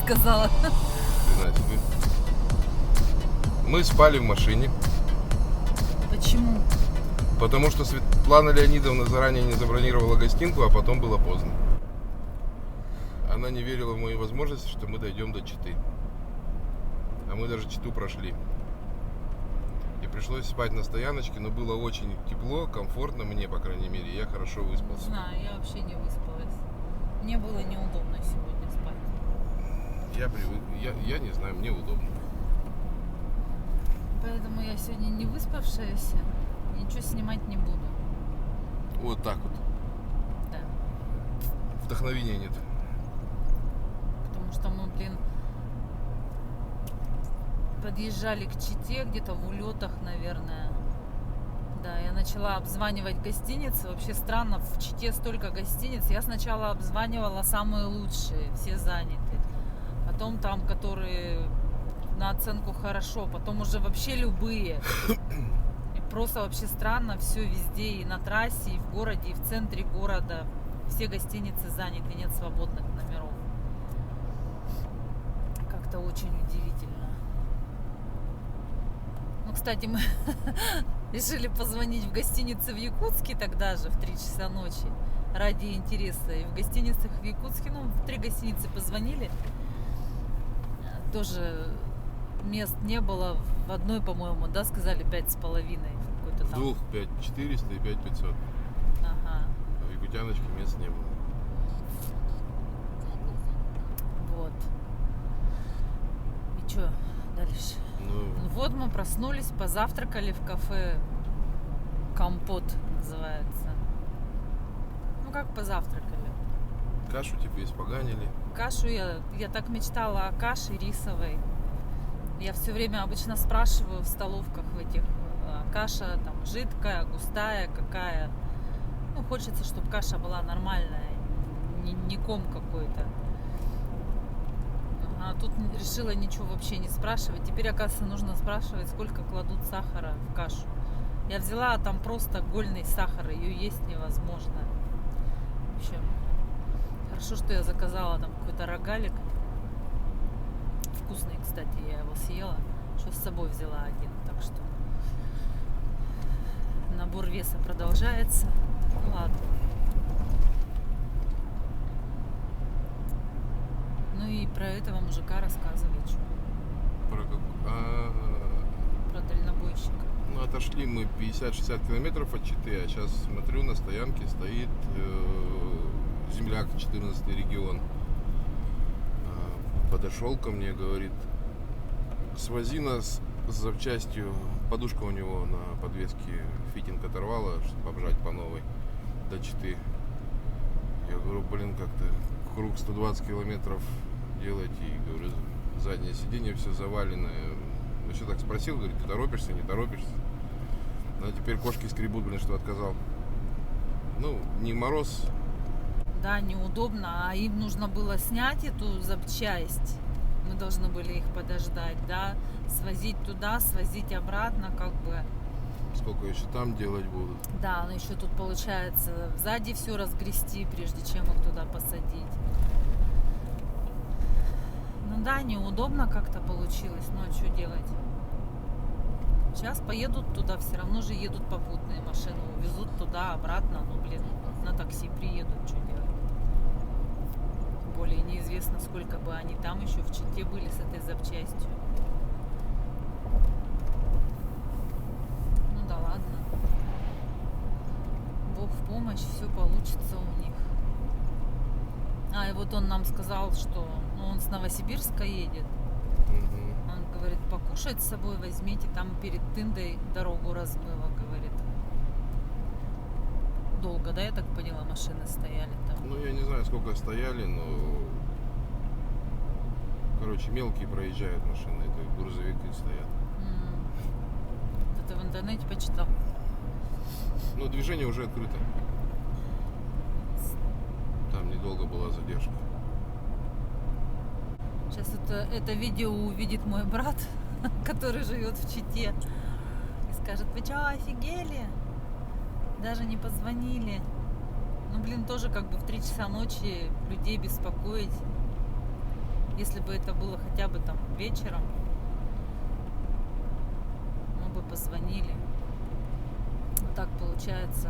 сказала. Хрена себе. Мы спали в машине, Почему? потому что Светлана Леонидовна заранее не забронировала гостинку, а потом было поздно. Она не верила в мои возможности, что мы дойдем до Читы. А мы даже Читу прошли. И пришлось спать на стояночке, но было очень тепло, комфортно мне, по крайней мере. Я хорошо Не выспался. знаю, я вообще не выспалась. Мне было неудобно сегодня спать. Я привык, я не знаю, мне удобно. Поэтому я сегодня не выспавшаяся, ничего снимать не буду. Вот так вот. Да. Вдохновения нет. Потому что мы, подъезжали к Чите, где-то в улетах, наверное. Да, я начала обзванивать гостиницы. Вообще странно, в Чите столько гостиниц. Я сначала обзванивала самые лучшие, все заняты. Потом там, которые на оценку хорошо. Потом уже вообще любые. И просто вообще странно, все везде, и на трассе, и в городе, и в центре города. Все гостиницы заняты, нет свободных номеров. Как-то очень удивительно. Ну, кстати, мы решили позвонить в гостинице в Якутске тогда же, в 3 часа ночи, ради интереса. И в гостиницах в Якутске, в 3 гостиницы позвонили. Тоже мест не было. В одной, по-моему, да, сказали 5,5. Какой-то В там. двух 5400 и 5500. Ага. А в Якутяночке мест не было. Вот. И что дальше? Ну, Вот мы проснулись, позавтракали в кафе «Компот» называется. Ну, как позавтракали? кашу тебе испоганили. Кашу я так мечтала о каше рисовой. Я все время обычно спрашиваю в столовках в этих, каша там жидкая, густая, какая. Ну, хочется, чтобы каша была нормальная, не ком какой-то. А тут решила ничего вообще не спрашивать. Теперь, оказывается, нужно спрашивать, сколько кладут сахара в кашу. Я взяла, а там просто гольный сахар, ее есть невозможно. В общем, хорошо, что я заказала там какой-то рогалик. Вкусный, кстати, я его съела. Что с собой взяла один, так что набор веса продолжается. Ну ладно. Ну и про этого мужика рассказывай, что. Про как? Про дальнобойщика. Ну, отошли мы 50-60 километров от Читы, а сейчас смотрю, на стоянке стоит земляк, 14-й регион. Подошел ко мне, говорит, свози нас с запчастью. Подушка у него на подвеске фитинг оторвала, чтобы обжать по новой до Читы. Я говорю, как-то круг 120 километров делать, и говорю, заднее сиденье все заваленное. Ну, что так спросил, говорит, ты торопишься, не торопишься? А теперь кошки скребут, что отказал. Ну, не мороз. Да, неудобно, а им нужно было снять эту запчасть. Мы должны были их подождать, да, свозить туда, свозить обратно, как бы. Сколько еще там делать будут? Да, но еще тут получается сзади все разгрести, прежде чем их туда посадить. Ну да, неудобно как-то получилось, но что делать? Сейчас поедут туда, все равно же едут попутные машины, увезут туда, обратно, на такси приедут, что делать? Тем более неизвестно, сколько бы они там еще в Чите были с этой запчастью. Ну да ладно. Бог в помощь, все получится у них. И вот он нам сказал, что он с Новосибирска едет. Угу. Он говорит, покушать с собой возьмите, там перед Тындой дорогу размыло, говорит. Долго, да, я так поняла, машины стояли там? Ну, я не знаю, сколько стояли, но... Короче, мелкие проезжают машины, это грузовики стоят. Это в интернете почитал? Но движение уже открыто. Там недолго была задержка. Сейчас это видео увидит мой брат, который живет в Чите, и скажет, вы что, офигели? Даже не позвонили. Ну, тоже как бы в 3 часа ночи людей беспокоить. Если бы это было хотя бы там вечером, мы бы позвонили. Но так получается,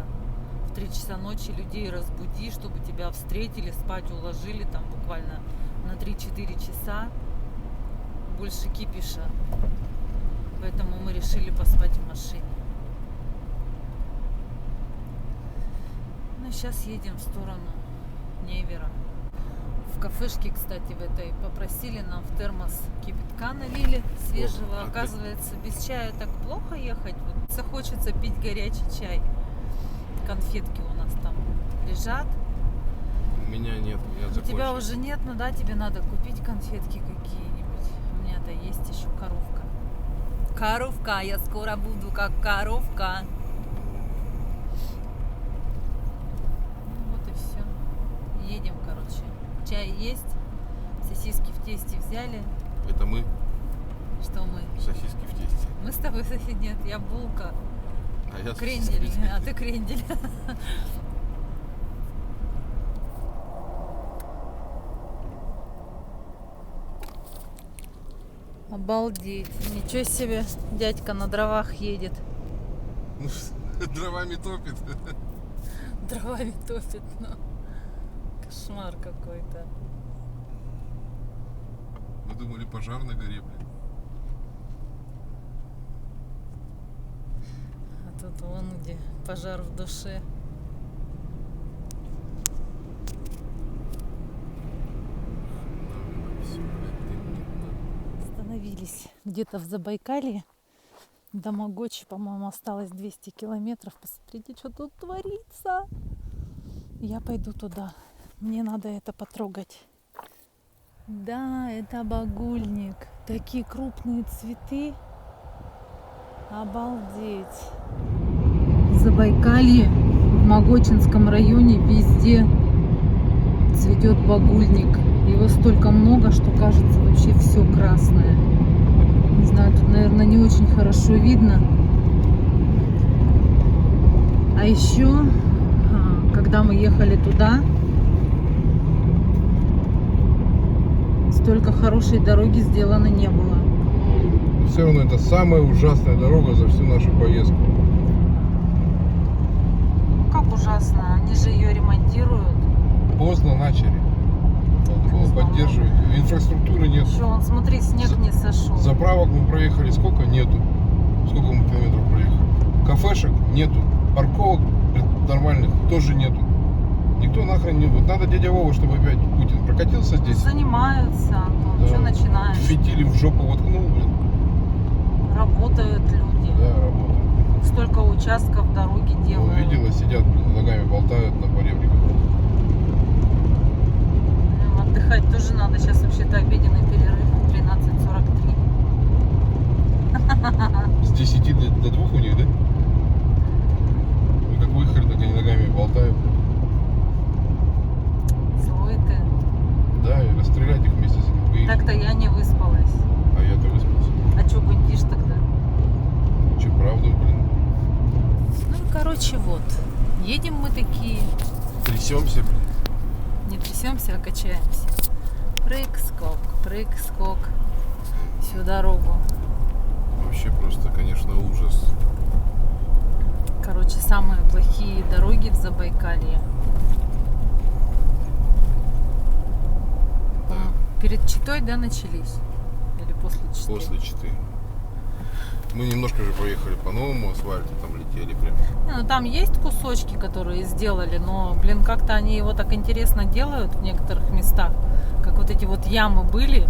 в 3 часа ночи людей разбуди, чтобы тебя встретили, спать уложили там буквально на 3-4 часа. Больше кипиша. Поэтому мы решили поспать в машине. Ну, сейчас едем в сторону Невера. В кафешке, кстати, в этой попросили нам в термос кипятка налили свежего. Оказывается, без чая так плохо ехать. Вот захочется пить горячий чай. Конфетки у нас там лежат. У меня нет, у меня У закончилось. тебя уже нет, ну да, тебе надо купить конфетки какие-нибудь. У меня-то есть еще коровка. Коровка, я скоро буду как коровка. Ну вот и все. Едем, короче. Чай есть, сосиски в тесте взяли. Это мы, Что мы? сосиски в тесте. Мы с тобой соседи, нет, я булка. А я Крендель, сосиски в тесте. а ты крендель. Обалдеть. Ничего себе, дядька на дровах едет. Ну, дровами топит. Дровами топит, ну. Кошмар какой-то. Мы думали, пожар на горе, блин. А тут вон где пожар в душе. Остановились где-то в Забайкалье. До Могочи, по-моему, осталось 200 километров. Посмотрите, что тут творится. Я пойду туда. Мне надо это потрогать. Да, это багульник. Такие крупные цветы. Обалдеть. В Забайкалье, в Могочинском районе везде цветет багульник. Его столько много, что кажется вообще все красное. Не знаю, тут, наверное, не очень хорошо видно. А еще, когда мы ехали туда, столько хорошей дороги сделано не было. Все равно это самая ужасная дорога за всю нашу поездку. Как ужасно, они же ее ремонтируют. Поздно начали. Надо было Поздно поддерживать. Инфраструктуры нет. Еще, вон, смотри, снег не сошел. Заправок мы проехали сколько? Нету. Сколько мы километров проехали? Кафешек нету. Парковок нормальных тоже нету. Никто нахрен не... Вот надо дядя Вова, чтобы опять Путин прокатился здесь. Занимаются, Антон, Да. что начинаешь? Фитили в жопу воткнул, блин. Работают люди. Да, работает. Столько участков дороги Ну, делают. видела, сидят, блин, ногами болтают на поребриках. Отдыхать тоже надо. Сейчас вообще-то обеденный перерыв 13:43. С 10 до 2 у них, да? Мы как выехали, так они ногами болтают. Злой ты. Да, и расстрелять их вместе с этим гаишником. Так-то я не выспалась. А я-то выспался. А чё гундишь тогда? Че, правду, блин? Ну, короче, вот. Едем мы такие. Трясемся, блин. Не трясемся, а качаемся. Прыг-скок всю дорогу. Вообще просто, конечно, ужас. Короче, самые плохие дороги в Забайкалье. Да. Перед Читой, да, начались? Или после Читы? После Читы. Мы немножко же проехали по новому асфальту, там летели прям. Не, ну там есть кусочки, которые сделали, но, блин, как-то они его так интересно делают в некоторых местах. Как вот эти вот ямы были,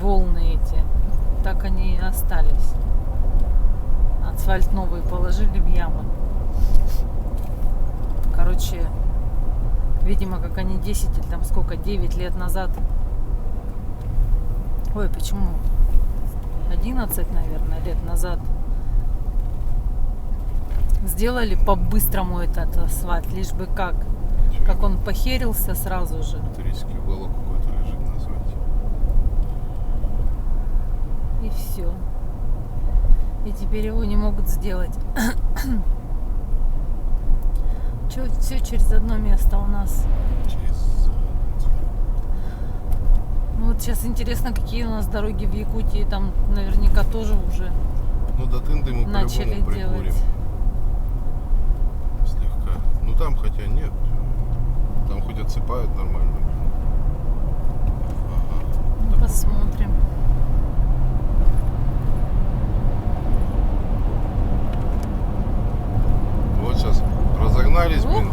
волны эти, так они и остались. Асфальт новый положили в ямы. Короче, видимо, как они 10 или там сколько, 9 лет назад. Ой, почему? 11, наверное, лет назад сделали по-быстрому этот асфальт, лишь бы как он похерился сразу же. Туристский уголок какой-то лежит на асфальте. И все. И теперь его не могут сделать. Все через одно место у нас. Вот сейчас интересно, какие у нас дороги в Якутии. Там наверняка тоже уже Ну, до Тынды мы начали по-любому прикурим. делать. Слегка. Ну, там хотя нет. Там хоть отсыпают нормально. Ага. Посмотрим. Вот сейчас разогнались, блин,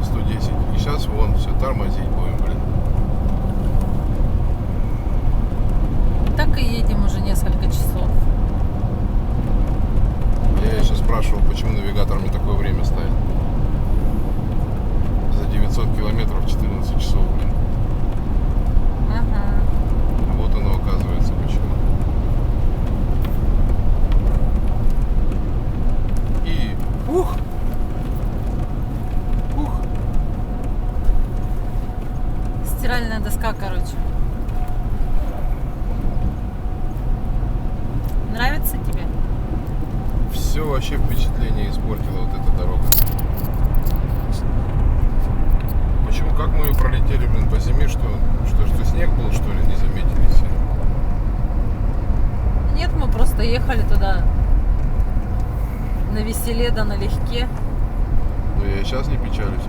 110. И сейчас вон все, тормозить будем, блин. Так и едем уже несколько часов. Я сейчас спрашивал, почему навигатор мне такое время ставит. За 900 километров 14 часов, блин. Ага. Вот оно оказывается почему. И ух! Стиральная доска, короче. Нравится тебе? Все вообще впечатление испортила вот эта дорога. Почему, как мы ее пролетели, блин, по зиме, что снег был, что ли, не заметили все? Нет, мы просто ехали туда на веселе да налегке. Ну я и сейчас не печалюсь.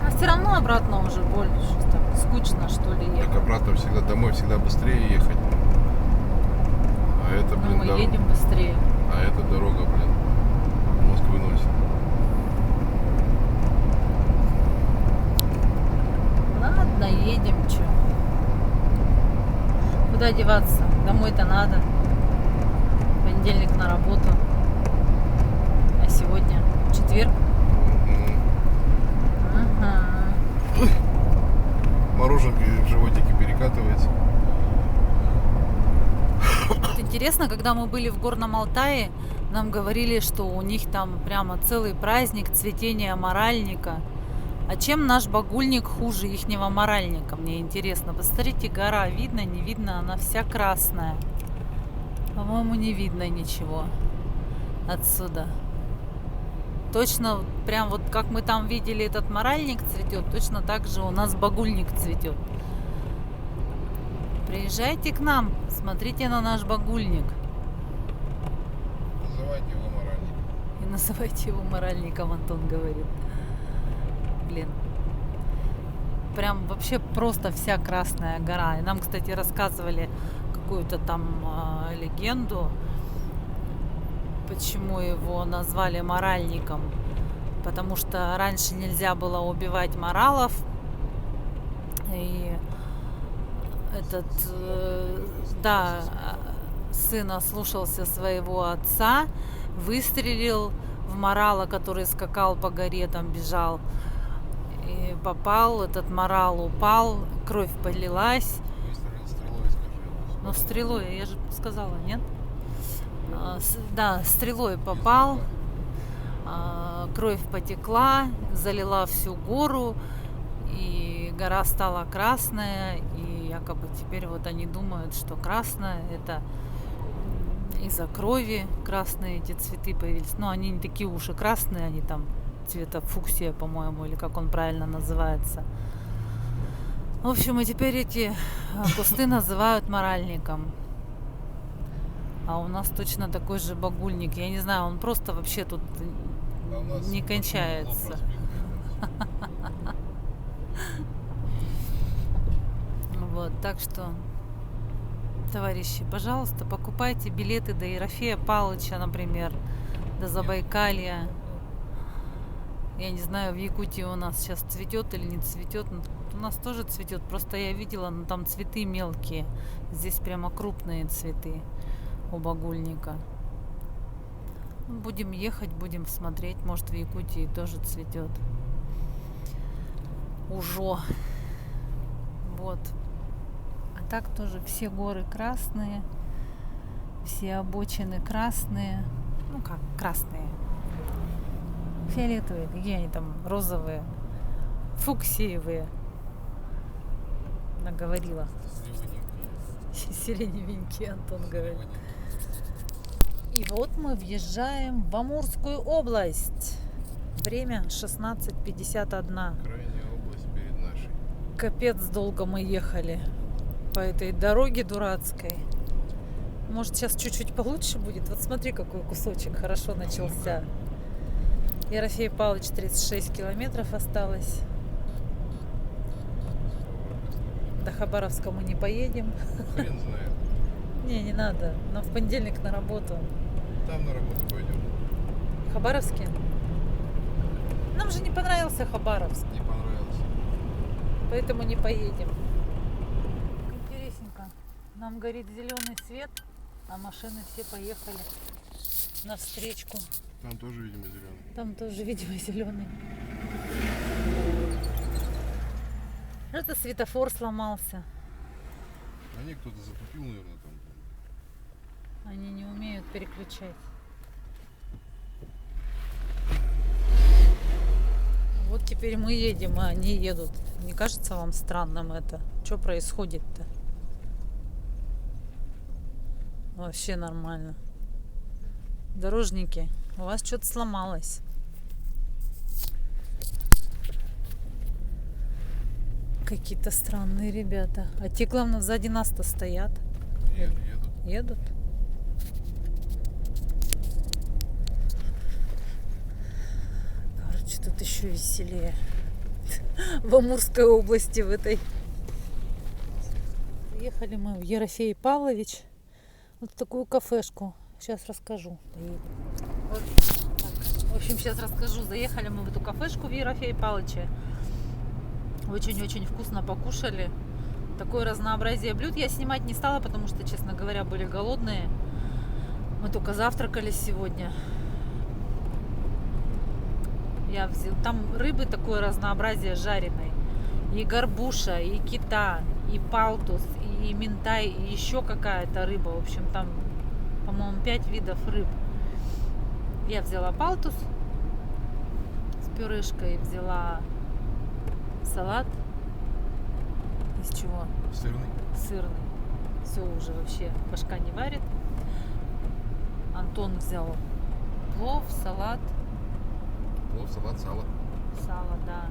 А все равно обратно уже больше так скучно, что ли, Так ехать. обратно всегда домой, всегда быстрее ехать. А это, Но блин, мы едем быстрее. А эта дорога, блин, мозг выносит. Ладно, едем, чё. Куда деваться? Домой-то надо. Понедельник на работу. А сегодня четверг. Мгм. Ага. Мороженка в животике перекатывается. Вот интересно, когда мы были в Горном Алтае, нам говорили, что у них там прямо целый праздник цветения моральника. А чем наш багульник хуже ихнего моральника? Мне интересно. Посмотрите, гора видно, не видно, она вся красная. По-моему, не видно ничего отсюда. Точно, прям вот как мы там видели этот моральник цветет, точно так же у нас багульник цветет. Приезжайте к нам, смотрите на наш багульник. Называйте его моральником. И называйте его моральником, Антон говорит. Блин. Прям вообще просто вся Красная гора. И нам, кстати, рассказывали какую-то там легенду, почему его назвали моральником. Потому что раньше нельзя было убивать моралов. И этот, да, сын ослушался своего отца, выстрелил в морала, который скакал по горе, там бежал, и попал, этот морал упал, кровь полилась. Выстрелил стрелой, скажи. Но стрелой, я же сказала, нет? Да, стрелой попал, кровь потекла, залила всю гору, и гора стала красная, и якобы теперь вот они думают, что красная это из-за крови красные эти цветы появились. Но они не такие уж и красные, они там цвета фуксия, по-моему, или как он правильно называется. В общем, и теперь эти кусты называют моральником. А у нас точно такой же багульник. Я не знаю, он просто вообще тут не кончается. Вот, так что, товарищи, пожалуйста, покупайте билеты до Ерофея Павловича, например, до Забайкалья. Я не знаю, в Якутии у нас сейчас цветет или не цветет. У нас тоже цветет, просто я видела, но там цветы мелкие. Здесь прямо крупные цветы у багульника. Будем ехать, будем смотреть, может в Якутии тоже цветет. Ужо. Вот. А так тоже все горы красные, все обочины красные. Ну как красные? Фиолетовые, какие они там, розовые, фуксиевые. Наговорила. Сиреневенькие, Антон говорит. И вот мы въезжаем в Амурскую область. Время 16:51. Крайняя область перед нашей. Капец долго мы ехали. по этой дороге дурацкой. Может, сейчас чуть-чуть получше будет. Вот смотри, какой кусочек хорошо начался. Ерофей Павлович, 36 километров осталось. До Хабаровска мы не поедем. Хрен знает. Не надо. Нам в понедельник на работу. Там на работу пойдем. В Хабаровске? Нам же не понравился Хабаровск, Не понравился. поэтому не поедем. Интересненько. Нам горит зеленый свет, а машины все поехали на встречку. Там тоже, видимо, зеленый. Там тоже, видимо, зеленый. Это светофор сломался. Они кто-то затупил, наверное, там. Они не умеют переключать. Вот теперь мы едем, а они едут. Не кажется вам странным это? Что происходит-то? Вообще нормально. Дорожники, у вас что-то сломалось. Какие-то странные ребята. А те, главное, сзади нас-то стоят. Едут. Едут. Короче, тут еще веселее. В Амурской области в этой. Приехали мы в Ерофей Павлович. Вот в такую кафешку. Сейчас расскажу. Вот так. В общем, сейчас расскажу. Заехали мы в эту кафешку в Ерофей Павловиче. Очень-очень вкусно покушали. Такое разнообразие блюд я снимать не стала, потому что, честно говоря, были голодные. Мы только завтракали сегодня. Я взяла. Там рыбы такое разнообразие жареной. И горбуша, и кита, и палтус, и минтай, и еще какая-то рыба. В общем, там, по-моему, 5 видов рыб. Я взяла палтус с пюрешкой, взяла салат. Из чего? Сырный. Сырный. Все уже вообще башка не варит. Антон взял плов, салат. Плов, салат, сало. Сало, да.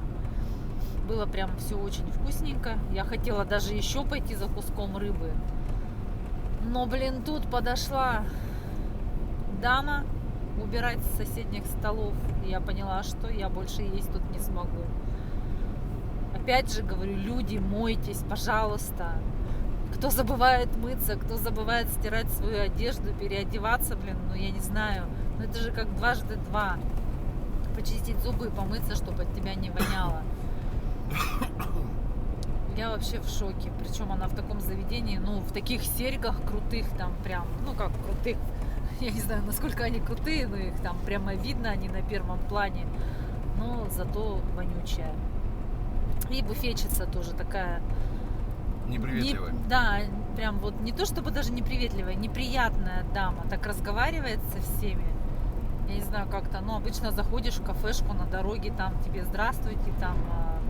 Было прям все очень вкусненько. Я хотела даже еще пойти за куском рыбы. Но, блин, тут подошла дама убирать с соседних столов. И я поняла, что я больше есть тут не смогу. Опять же говорю, люди, мойтесь, пожалуйста. Кто забывает мыться, кто забывает стирать свою одежду, переодеваться, блин, ну я не знаю. Ну это же как дважды два. Почистить зубы и помыться, чтобы от тебя не воняло. Я вообще в шоке. Причем она в таком заведении, ну, в таких серьгах крутых там прям, ну как крутых. Я не знаю, насколько они крутые, но их там прямо видно, они на первом плане. Но зато вонючая. И буфетчица тоже такая. Неприветливая. Да, прям вот не то чтобы даже неприветливая, неприятная дама. Так разговаривает со всеми. Я не знаю как-то, но обычно заходишь в кафешку на дороге, там тебе здравствуйте, там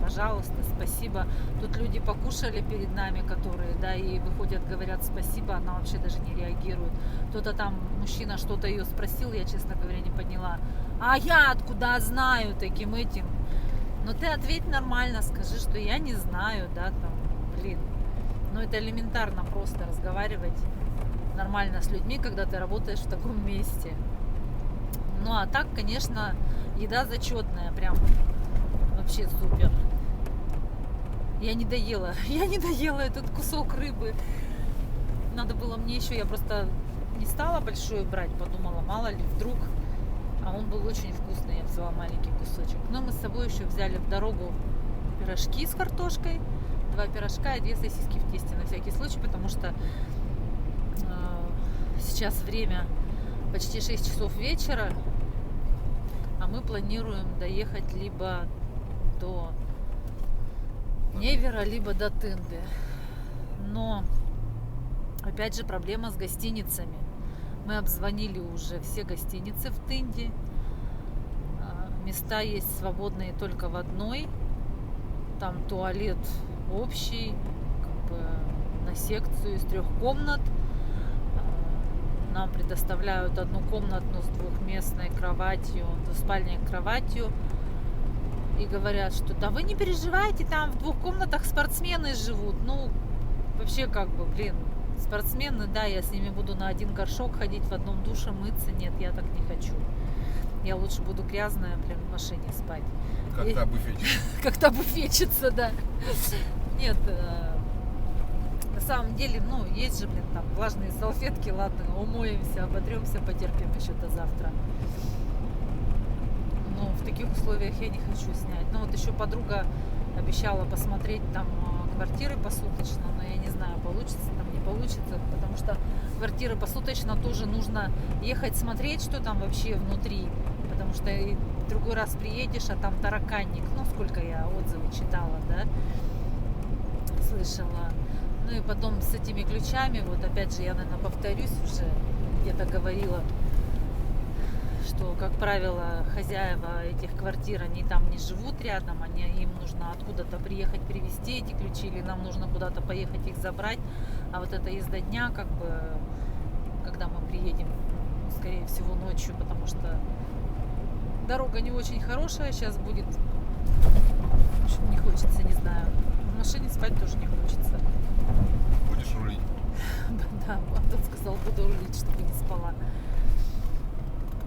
пожалуйста, спасибо. Тут люди покушали перед нами, которые, да, и выходят, говорят спасибо, она вообще даже не реагирует. Кто-то там, мужчина что-то ее спросил, я, честно говоря, не поняла. А я откуда знаю таким этим? Но ты ответь нормально, скажи, что я не знаю, да, там, блин. Ну это элементарно просто разговаривать нормально с людьми, когда ты работаешь в таком месте. Ну а так, конечно, еда зачетная, прям вообще супер. Я не доела этот кусок рыбы. Надо было мне еще, я просто не стала большой брать, подумала, мало ли, вдруг. А он был очень вкусный, я взяла маленький кусочек. Но мы с собой еще взяли в дорогу пирожки с картошкой, 2 пирожка и 2 сосиски в тесте на всякий случай, потому что сейчас время почти 6 часов вечера, а мы планируем доехать либо до Невера, либо до Тынды. Но опять же проблема с гостиницами. Мы обзвонили уже все гостиницы в Тынде. Места есть свободные только в одной. Там туалет общий, как бы на секцию из 3 комнат. Нам предоставляют 1 комнатную с 2-местной кроватью, 2-спальной кроватью. И говорят, что да вы не переживайте, там в 2 комнатах спортсмены живут. Ну, Вообще, как бы, блин, спортсмены, да, я с ними буду на один горшок ходить, в одном душе мыться. Нет, я так не хочу. Я лучше буду грязная, блин, в машине спать. Как та буфетчица. Как та буфетчица, да. Нет, на самом деле, ну, есть же, блин, там влажные салфетки, ладно, умоемся, оботремся, потерпим еще до завтра. Но в таких условиях я не хочу снять. Ну, вот еще подруга обещала посмотреть там квартиры посуточно, но я не знаю, получится там, не получится, потому что квартиры посуточно тоже нужно ехать смотреть, что там вообще внутри, потому что и в другой раз приедешь, а там тараканник, ну, сколько я отзывы читала, да, слышала. Ну и потом с этими ключами, вот опять же, я, наверное, повторюсь, уже где-то говорила, что, как правило, хозяева этих квартир, они там не живут рядом, им нужно откуда-то приехать привезти эти ключи, или нам нужно куда-то поехать их забрать. А вот эта езда дня, как бы, когда мы приедем, скорее всего, ночью, потому что дорога не очень хорошая сейчас будет. В общем, не хочется, не знаю. В машине спать тоже не хочется. Будешь рулить? Да, Антон сказал, буду рулить, чтобы не спала.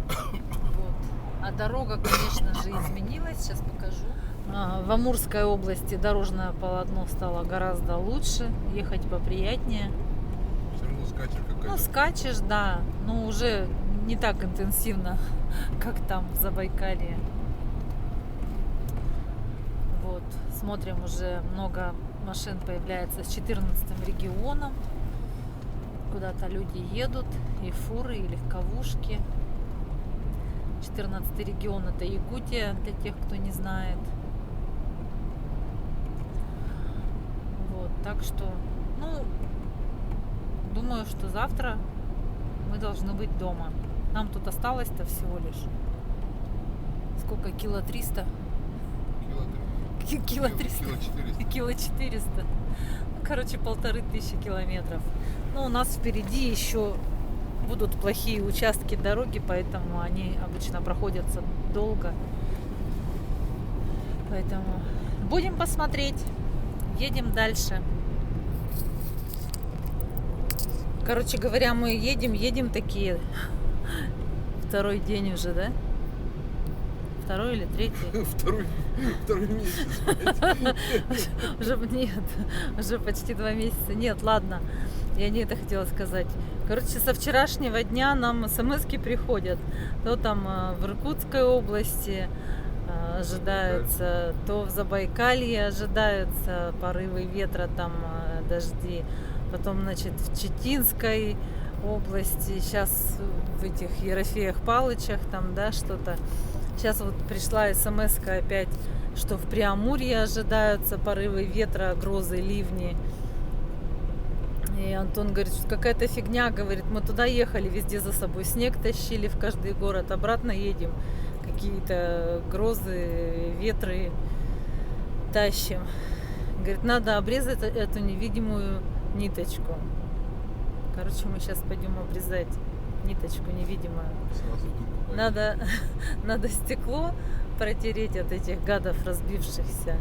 Вот. А дорога, конечно же, изменилась. Сейчас покажу. В Амурской области дорожное полотно стало гораздо лучше. Ехать поприятнее. Все равно скачешь какая-то. Ну, скачешь, да, но уже не так интенсивно, как там в Забайкалье. Вот. Смотрим, уже много машин появляется с 14-м регионом. Куда-то люди едут, и фуры, и легковушки. 14-й регион — это Якутия, для тех, кто не знает. Вот, так что, ну, думаю, что завтра мы должны быть дома. Нам тут осталось-то всего лишь сколько, кило 300? Кило 300. Кило 400. Кило 400. Ну, короче, 1500 километров. Но у нас впереди еще будут плохие участки дороги, поэтому они обычно проходятся долго. Поэтому будем посмотреть. Едем дальше. Короче говоря, мы едем такие. Второй день уже, да? Второй или третий? Второй месяц. Уже нет, уже почти 2 месяца. Нет, ладно, я не это хотела сказать. Короче, со вчерашнего дня нам смс-ки приходят. То там в Иркутской области ожидаются, то в Забайкалье ожидаются порывы ветра, там дожди. Потом, значит, в Читинской области, сейчас в этих Ерофеях Палычах там, да, что-то. Сейчас вот пришла смс-ка опять, что в Преамурье ожидаются порывы ветра, грозы, ливни. И Антон говорит, что какая-то фигня, говорит, мы туда ехали, везде за собой снег тащили в каждый город, обратно едем, какие-то грозы, ветры тащим. Говорит, надо обрезать эту невидимую ниточку. Короче, мы сейчас пойдем обрезать ниточку невидимую. Надо стекло протереть от этих гадов разбившихся.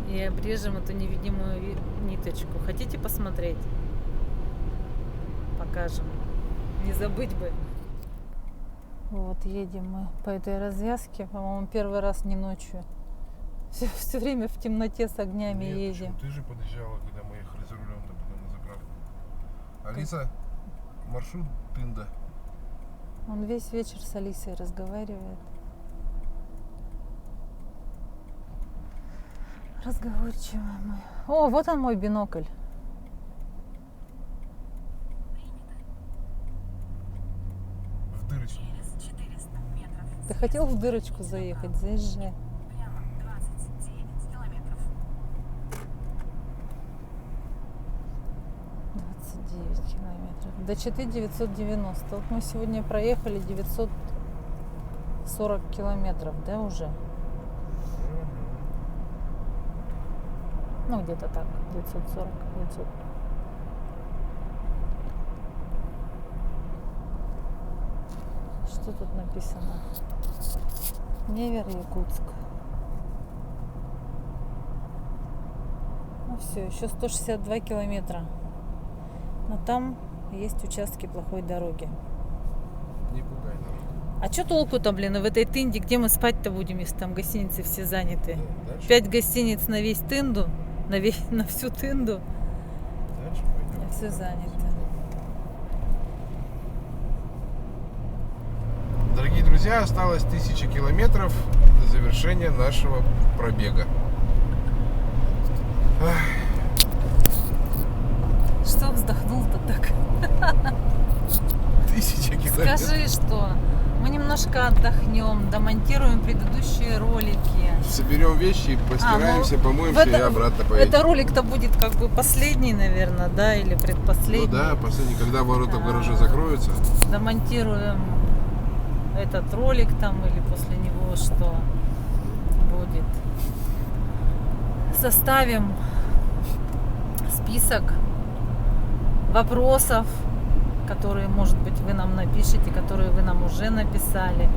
И обрежем эту невидимую ниточку. Хотите посмотреть? Покажем. Не забыть бы. Вот, едем мы по этой развязке. По-моему, первый раз не ночью. Все время в темноте с огнями едем. Ты же подъезжала, когда мы ехали за рулем, потом на заправку. Алиса, маршрут Тында. Он весь вечер с Алисой разговаривает. Разговорчивый мы. О, вот он мой бинокль. В дырочку. Ты хотел в дырочку заехать? Заезжай. Километров. До Читы 990. Вот мы сегодня проехали 940 километров, да, уже? Ну, где-то так, 940, 900. Что тут написано? Невер, Якутск. Ну Все, еще 162 километра. Но там есть участки плохой дороги. Не пугай народ. А что толку-то, блин, в этой Тынде, где мы спать-то будем, если там гостиницы все заняты? Да, дальше, 5 гостиниц на весь Тынду, на всю Тынду, дальше пойдем. все занято. Дорогие друзья, осталось 1000 километров до завершения нашего пробега. Что вздохнул-то так? 1000 километров. Скажи, что мы немножко отдохнем, домонтируем предыдущие ролики. Соберем вещи, постираемся, помоемся и обратно поедем. Это ролик-то будет как бы последний, наверное, да, или предпоследний. Ну да, последний, когда ворота в гараже закроются. Домонтируем этот ролик там или после него что будет. Составим список вопросов, которые, может быть, вы нам напишите, которые вы нам уже написали.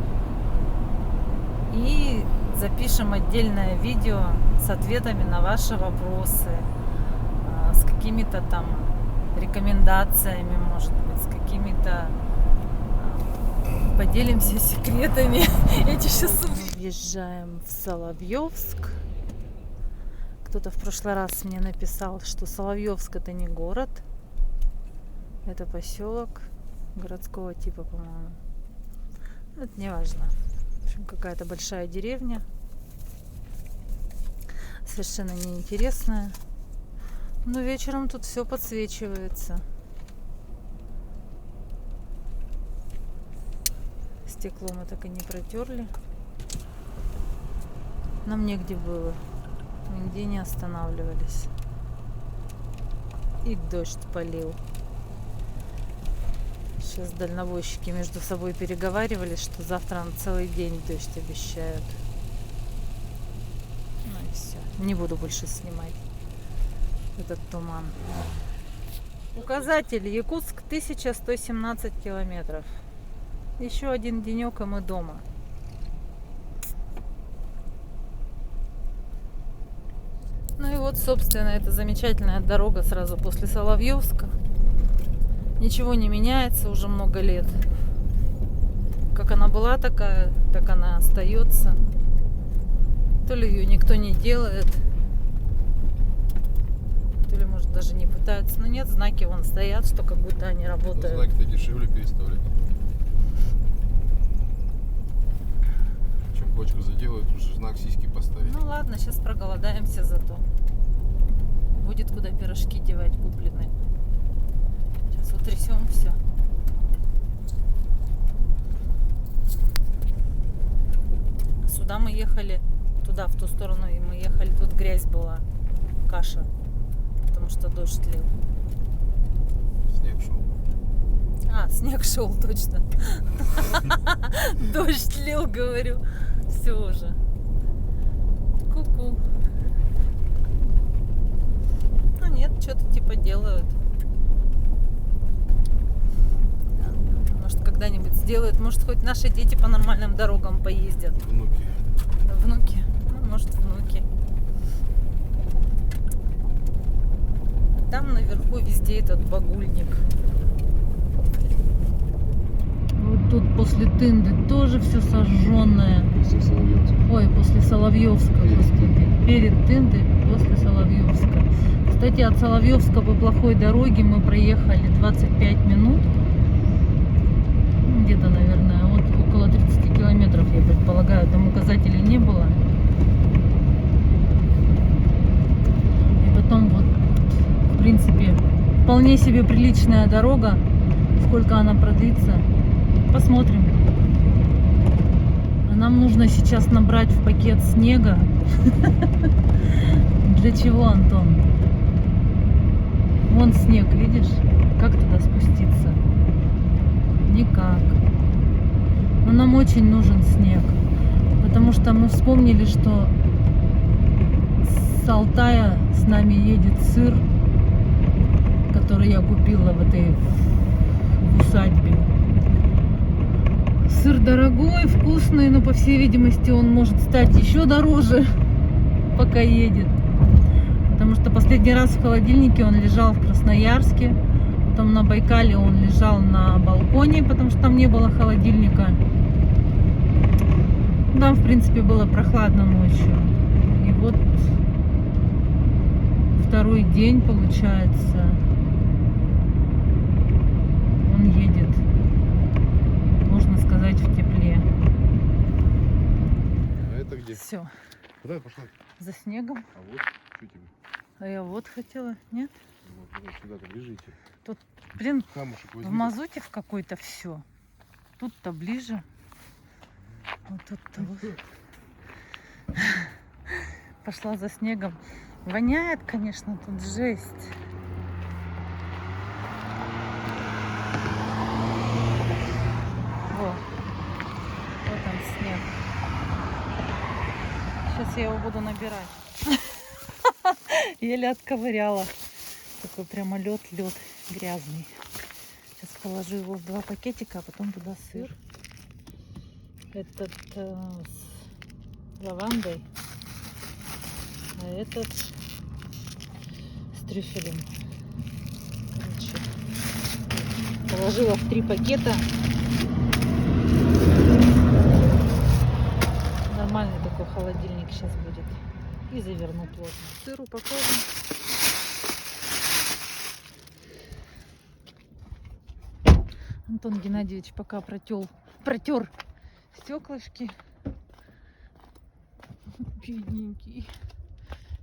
И запишем отдельное видео с ответами на ваши вопросы, с какими-то там рекомендациями, может быть, с какими-то... Поделимся секретами. Эти часы. Въезжаем в Соловьевск. Кто-то в прошлый раз мне написал, что Соловьевск это не город. Это поселок городского типа, по-моему. Это не важно. В общем, какая-то большая деревня. Совершенно неинтересная. Но вечером тут все подсвечивается. Стекло мы так и не протерли. Нам негде было. Нигде не останавливались. И дождь полил. Сейчас дальнобойщики между собой переговаривались, что завтра на целый день дождь обещают. Ну и все. Не буду больше снимать этот туман. Указатель Якутск 1117 километров. Еще один денек, и мы дома. Ну и вот, собственно, эта замечательная дорога сразу после Соловьевска. Ничего не меняется уже много лет. Как она была такая, так она остается. То ли ее никто не делает, то ли, может, даже не пытаются. Но нет, знаки вон стоят, что как будто они работают. Знаки-то дешевле переставлять. Чем бочку заделают, уже знак сиськи поставить. Ну ладно, сейчас проголодаемся зато. Будет куда пирожки девать купленные. Сейчас утрясем все. Сюда мы ехали, туда, в ту сторону, и мы ехали, тут грязь была, каша, потому что дождь лил. Снег шел. А, снег шел, точно. Дождь лил, говорю. Все уже. Ку-ку. Ну нет, что-то типа делают. Может, когда-нибудь сделают. Может, хоть наши дети по нормальным дорогам поездят. Внуки. Внуки. Ну, может, внуки. Там наверху везде этот багульник. Вот тут после Тынды тоже все сожженное. После Соловьевска. Ой, после Соловьевска, господи. Перед Тындой, после Соловьевска. Кстати, от Соловьевска по плохой дороге мы проехали 25 минут. Где-то, наверное, вот около 30 километров, я предполагаю. Там указателей не было. И потом вот, в принципе, вполне себе приличная дорога. Сколько она продлится, посмотрим. А нам нужно сейчас набрать в пакет снега. Для чего, Антон? Вон снег, видишь? Как туда спуститься? Никак. Но нам очень нужен снег. Потому что мы вспомнили, что с Алтая с нами едет сыр, который я купила в этой усадьбе. Сыр дорогой, вкусный, но по всей видимости он может стать еще дороже, пока едет. Потому что последний раз в холодильнике он лежал в Красноярске. Потом на Байкале он лежал на балконе, потому что там не было холодильника. Там, в принципе, было прохладно ночью. И вот второй день, получается, он едет, можно сказать, в тепле. А это где? Все, Куда я пошла? за снегом. А вот, что тебе? А я вот хотела, нет? Вот сюда-то ближите. Блин, Камушек в возьмите. мазуте в какой-то все. Тут-то ближе. Вот тут-то вот. Пошла за снегом. Воняет, конечно, тут жесть. Во. Вот он снег. Сейчас я его буду набирать. Еле отковыряла. Такой прямо лед грязный. Сейчас положу его в 2 пакетика, а потом туда сыр. Этот с лавандой, а этот с трюфелем. Короче, положила в 3 пакета. Нормальный такой холодильник сейчас будет. И заверну плотно. Сыр упакован. Антон Геннадьевич пока протер стеклышки. Бедненький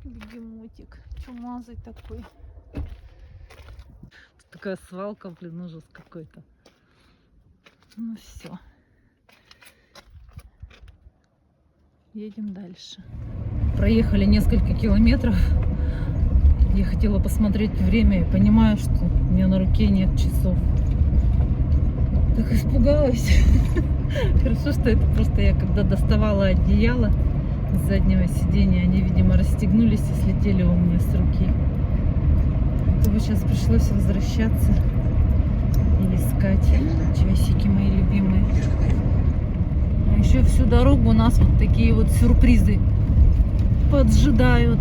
бегемотик. Чумазый такой. Тут такая свалка, блин, ужас какой-то. Ну все. Едем дальше. Проехали несколько километров. Я хотела посмотреть время и понимаю, что у меня на руке нет часов. Так испугалась. Хорошо, что это просто я когда доставала одеяло с заднего сиденья, они, видимо, расстегнулись и слетели у меня с руки. То бы сейчас пришлось возвращаться и искать часики мои любимые. А еще всю дорогу у нас вот такие вот сюрпризы поджидают.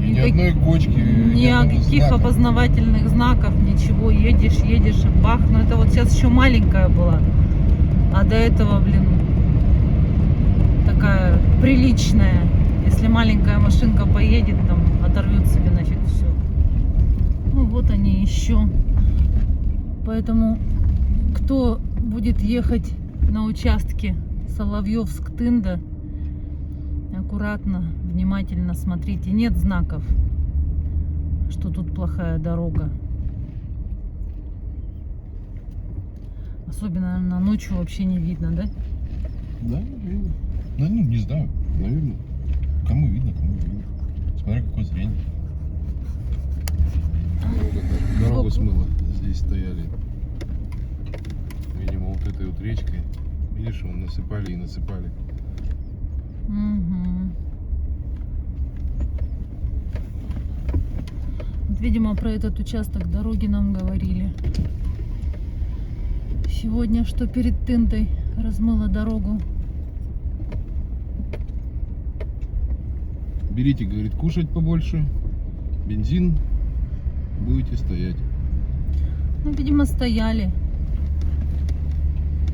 И ни одной кочки, Никаких опознавательных знаков, ничего. Едешь и бах. Но это вот сейчас еще маленькая была. А до этого, блин, такая приличная. Если маленькая машинка поедет, там оторвет себе нафиг все. Ну вот они еще. Поэтому кто будет ехать на участке Соловьевск-Тында, аккуратно, внимательно смотрите. Нет знаков, что тут плохая дорога. Особенно на ночью вообще не видно, да? Да, видно. Ну, не знаю, наверное. Кому видно, кому не видно. Смотря какое зрение. Дорогу смыло. Здесь стояли. Видимо, вот этой вот речкой. Видишь, вон насыпали и насыпали. Угу. Вот, видимо, про этот участок дороги нам говорили. Сегодня, что перед Тындой размыло дорогу. Берите, говорит, кушать побольше. Бензин. Будете стоять. Ну, видимо, стояли.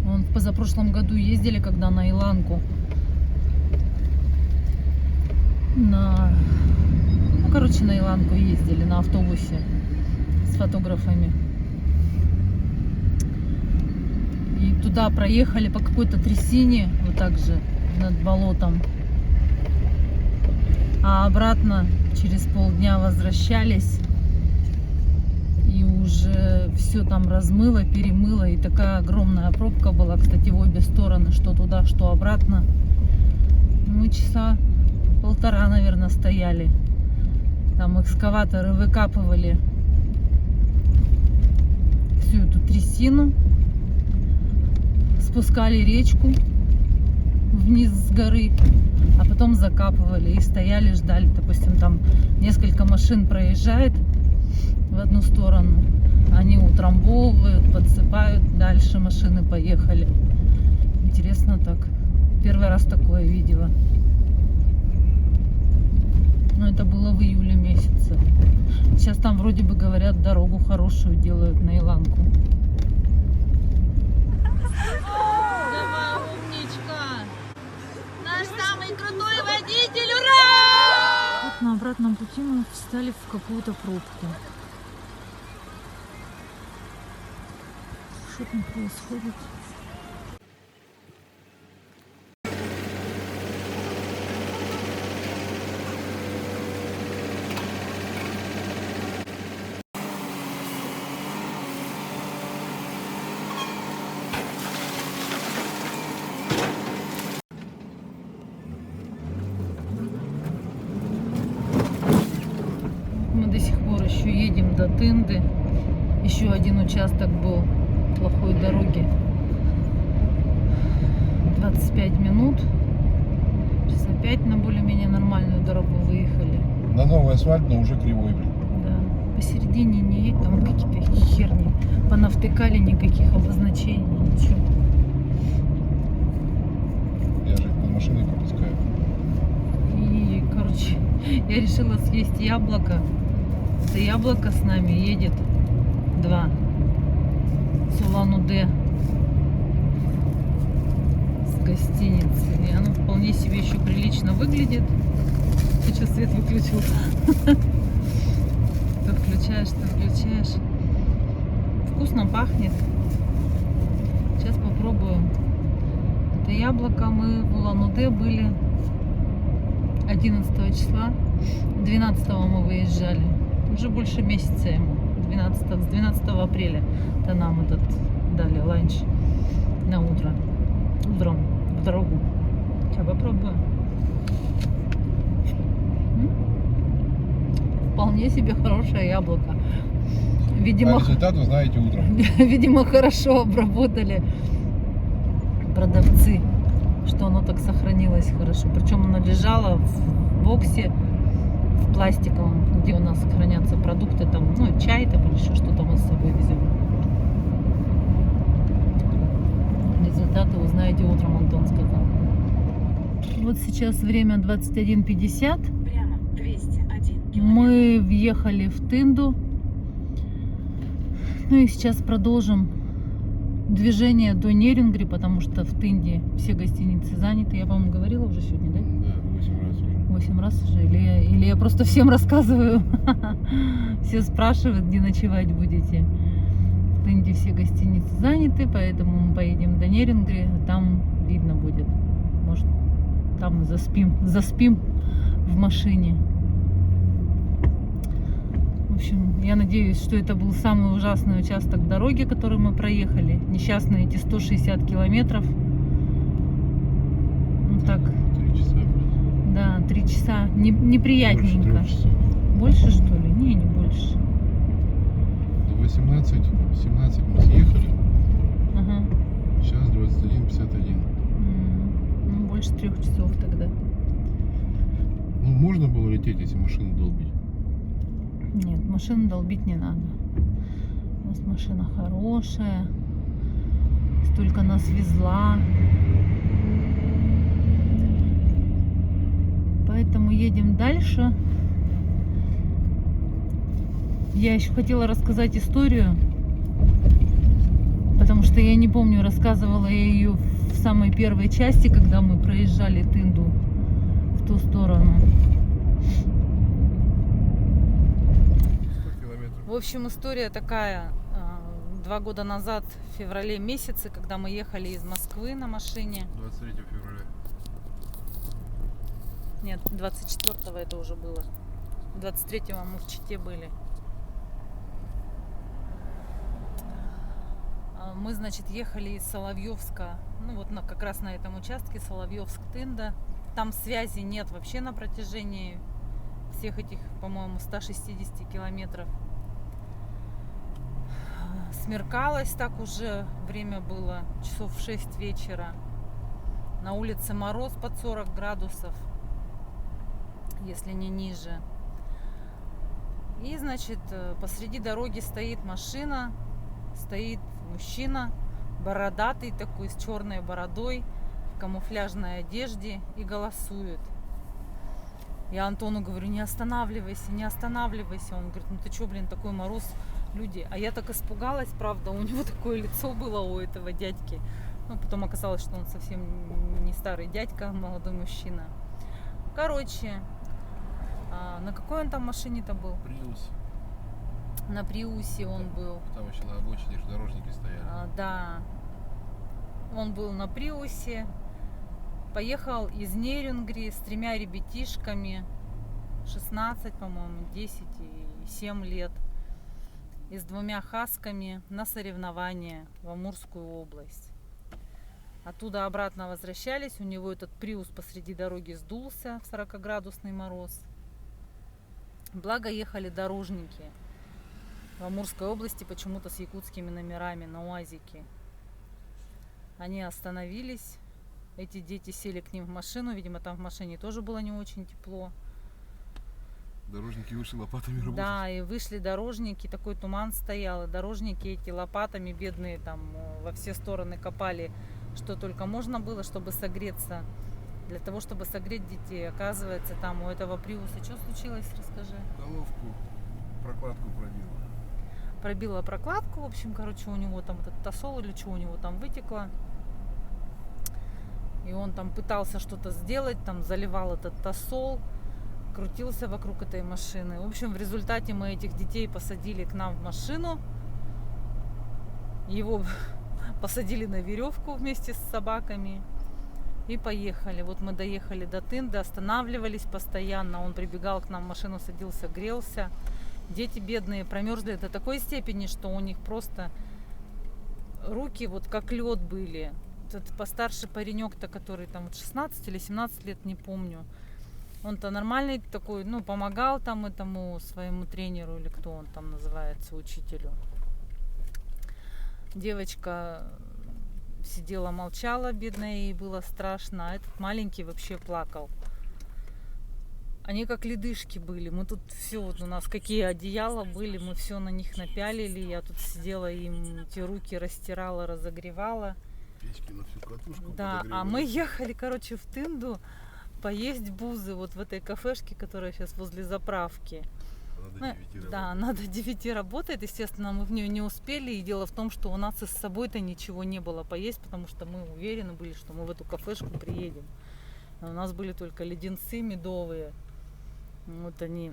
Вон в позапрошлом году ездили, когда на Иланку. На Иланку ездили на автобусе с фотографами. И туда проехали по какой-то трясине, вот так же, над болотом. А обратно через полдня возвращались. И уже все там размыло, перемыло. И такая огромная пробка была, кстати, в обе стороны, что туда, что обратно. Мы часа 1,5, наверное, стояли. Там экскаваторы выкапывали всю эту трясину, спускали речку вниз с горы, а потом закапывали и стояли, ждали. Допустим, там несколько машин проезжает в одну сторону, они утрамбовывают, подсыпают, дальше машины поехали. Интересно так. Первый раз такое видела. Но это было в июле месяце. Сейчас там вроде бы говорят, дорогу хорошую делают на Иланку. Давай, умничка! Наш самый крутой водитель, ура! Вот на обратном пути мы встали в какую-то пробку. Что там происходит? Мы до сих пор еще едем до Тынды. Еще один участок был плохой дороги. 25 минут. Часа 5 на более-менее нормальную дорогу выехали. На новый асфальт, но уже кривой, блин. Да. Посередине не едь, там какие-то херни. Понавтыкали, никаких обозначений, ничего. Я же их под машиной пропускаю. И, короче, я решила съесть яблоко. Это яблоко с нами едет 2 с Улан-Удэ, с гостиницы. И оно вполне себе еще прилично выглядит. Ты что, свет выключил? То включаешь, то включаешь. Вкусно пахнет. Сейчас попробуем. Это яблоко. Мы в Улан-Удэ были 11 числа. 12 мы выезжали. Уже больше месяца ему. С 12 апреля. Это нам этот дали ланч на утро. Утром в дорогу. Сейчас попробую. Вполне себе хорошее яблоко. Видимо, результат вы знаете утром. Видимо, хорошо обработали продавцы, что оно так сохранилось хорошо. Причем оно лежало в боксе, в пластиковом, где у нас хранятся продукты, там, ну, чай там или еще что-то мы с собой везем. Результаты узнаете утром, Антон сказал. Вот сейчас время 21:50. Прямо 201 километр. Мы въехали в Тынду. Ну и сейчас продолжим движение до Нерингри, потому что в Тынде все гостиницы заняты. Я, по-моему, говорила уже сегодня, да? Да, 8 раз уже. 8 раз уже. Или я просто всем рассказываю. Все спрашивают, где ночевать будете. В Тынде все гостиницы заняты, поэтому мы поедем до Нерингри. Там видно будет. Может, там мы заспим в машине. В общем, я надеюсь, что это был самый ужасный участок дороги, который мы проехали. Несчастные эти 160 километров. Ну так, 3 часа, блин. да, 3 часа. Неприятненько. Больше 3 часов. Больше, что ли? Не больше. До 17 мы съехали. Ага. Сейчас 21:51. Ну, больше 3 часов тогда. Ну, можно было лететь, если машину долбить. Нет, машину долбить не надо. У нас машина хорошая. Столько нас везла. Поэтому едем дальше. Я еще хотела рассказать историю, потому что я не помню, рассказывала я ее в самой первой части, когда мы проезжали Тынду в ту сторону. 100 километров. В общем, история такая. 2 года назад, в феврале месяце, когда мы ехали из Москвы на машине. 23 февраля. Нет, 24-го это уже было. 23-го мы в Чите были. Мы, значит, ехали из Соловьевска, ну вот как раз на этом участке Соловьевск-Тында. Там связи нет вообще на протяжении всех этих, по-моему, 160 километров. Смеркалось так уже, время было часов в 6 вечера. На улице мороз под 40 градусов, если не ниже. И, значит, посреди дороги стоит машина, стоит мужчина, бородатый такой, с черной бородой, в камуфляжной одежде и голосует. Я Антону говорю, не останавливайся, не останавливайся. Он говорит, ну ты что, блин, такой мороз, люди. А я так испугалась, правда, у него такое лицо было у этого дядьки. Ну, потом оказалось, что он совсем не старый дядька, а молодой мужчина. Короче, на какой он там машине-то был? Приус. На Приусе он был. Там еще на обочине же дорожники стояли. Да, он был на Приусе. Поехал из Нерюнгри с 3 ребятишками, 16, по-моему, 10 и 7 лет, и с 2 хасками на соревнования в Амурскую область. Оттуда обратно возвращались, у него этот Приус посреди дороги сдулся в 40-градусный мороз. Благо ехали дорожники в Амурской области почему-то с якутскими номерами на УАЗике. Они остановились. Эти дети сели к ним в машину. Видимо, там в машине тоже было не очень тепло. Дорожники вышли лопатами работать. Да, и вышли дорожники. Такой туман стоял. И дорожники эти лопатами бедные там во все стороны копали, что только можно было, чтобы согреться. Для того, чтобы согреть детей. Оказывается, там у этого Приуса что случилось? Расскажи. Головку, прокладку пробила. Пробила прокладку. В общем, короче, у него там этот тосол или что у него там вытекло. И он там пытался что-то сделать, там заливал этот тосол, крутился вокруг этой машины. В общем, в результате мы этих детей посадили к нам в машину. Его посадили на веревку вместе с собаками и поехали. Вот мы доехали до Тынды, останавливались постоянно. Он прибегал к нам в машину, садился, грелся. Дети бедные промерзли до такой степени, что у них просто руки вот как лед были. Этот постарше паренек-то, который там 16 или 17 лет, не помню. Он-то нормальный такой, ну, помогал там этому своему тренеру, или кто он там называется, учителю. Девочка сидела, молчала, бедная, ей было страшно. А этот маленький вообще плакал. Они как ледышки были. Мы тут все, вот у нас какие одеяла были, мы все на них напялили. Я тут сидела, им эти руки растирала, разогревала. Печки на всю катушку. Да, а мы ехали, короче, в Тынду поесть бузы вот в этой кафешке, которая сейчас возле заправки. Она до 9 да, она до 9 работает, естественно, мы в нее не успели. И дело в том, что у нас и с собой-то ничего не было поесть, потому что мы уверены были, что мы в эту кафешку приедем. А у нас были только леденцы медовые. Вот они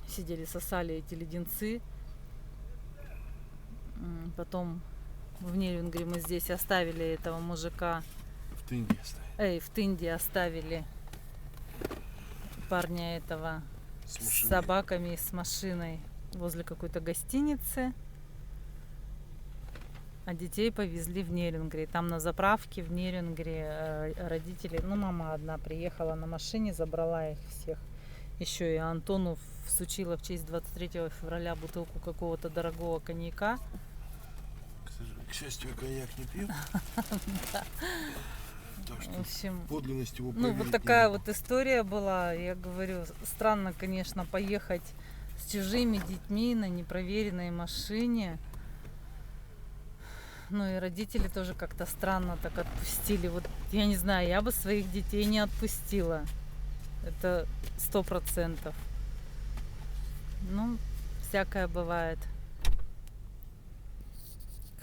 сидели, сосали эти леденцы. Потом в Нерюнгри мы здесь оставили этого мужика. В Тынде оставили. В Тынде оставили парня этого С с собаками и с машиной возле какой-то гостиницы. А детей повезли в Нерюнгри. Там на заправке в Нерюнгри родители, ну мама одна приехала на машине, забрала их всех. Еще и Антону всучила в честь 23 февраля бутылку какого-то дорогого коньяка. К счастью, коньяк не пьет. В общем, Подлинность его ну вот такая вот история была. Я говорю, странно, конечно, поехать с чужими детьми на непроверенной машине. Ну и родители тоже как-то странно так отпустили. Вот я не знаю, я бы своих детей не отпустила. Это 100%. Ну, всякое бывает.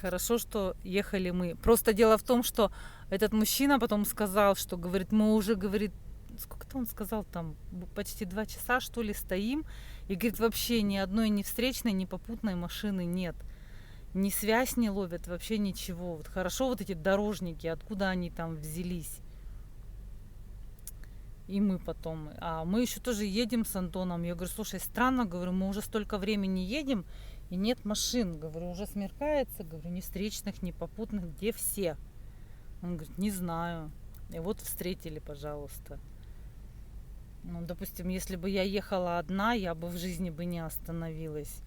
Хорошо, что ехали мы. Просто дело в том, что этот мужчина потом сказал, что, говорит, мы уже, говорит, сколько-то он сказал, там, почти 2 часа, что ли, стоим. И, говорит, вообще ни одной ни встречной, ни попутной машины нет. Ни связь не ловят, вообще ничего. Вот хорошо вот эти дорожники, откуда они там взялись. И мы потом. А мы еще тоже едем с Антоном. Я говорю, слушай, странно, говорю, мы уже столько времени едем, и нет машин. Говорю, уже смеркается, говорю, ни встречных, ни попутных, где все? Он говорит, не знаю. И вот встретили, пожалуйста. Ну, допустим, если бы я ехала одна, я бы в жизни бы не остановилась.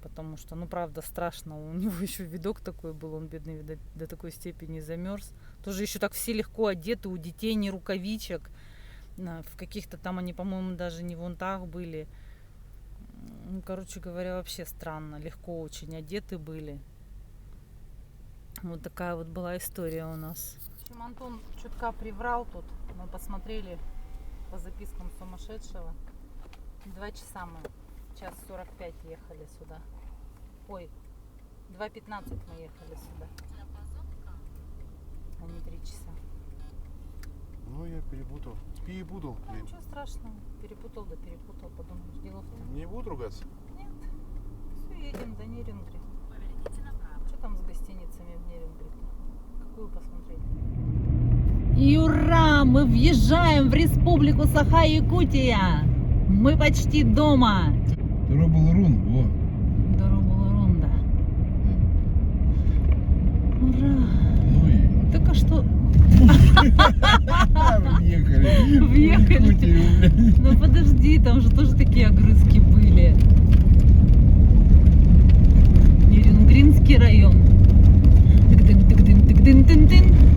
Потому что, ну, правда, страшно. У него еще видок такой был, он, бедный, до такой степени замерз. Тоже еще так все легко одеты, у детей ни рукавичек. В каких-то там они, по-моему, даже не в унтах были. Ну, короче говоря, вообще странно. Легко очень одеты были. Вот такая вот была история у нас. В общем, Антон чутка приврал тут. Мы посмотрели по запискам сумасшедшего. 2 часа мы, 1:45 ехали сюда. Ой, 2:15 мы ехали сюда, а не 3 часа. Ну, я перепутал. Перепутал. Ну, ничего страшного, перепутал, подумаешь, дело в том. Не буду ругаться? Нет, все, едем до Нерюнгри. Что там с гостиницами в Нерюнгри-то? Какую посмотреть? И ура! Мы въезжаем в республику Саха-Якутия! Мы почти дома! Роболорун, во. Дороболорун, да. Ура! Ну и... Так а что? Въехали. Въехали. Ну подожди, там же тоже такие огрызки были. Нерюнгринский район. Тык-дын, тык-дын, тык-дын, тын-тын.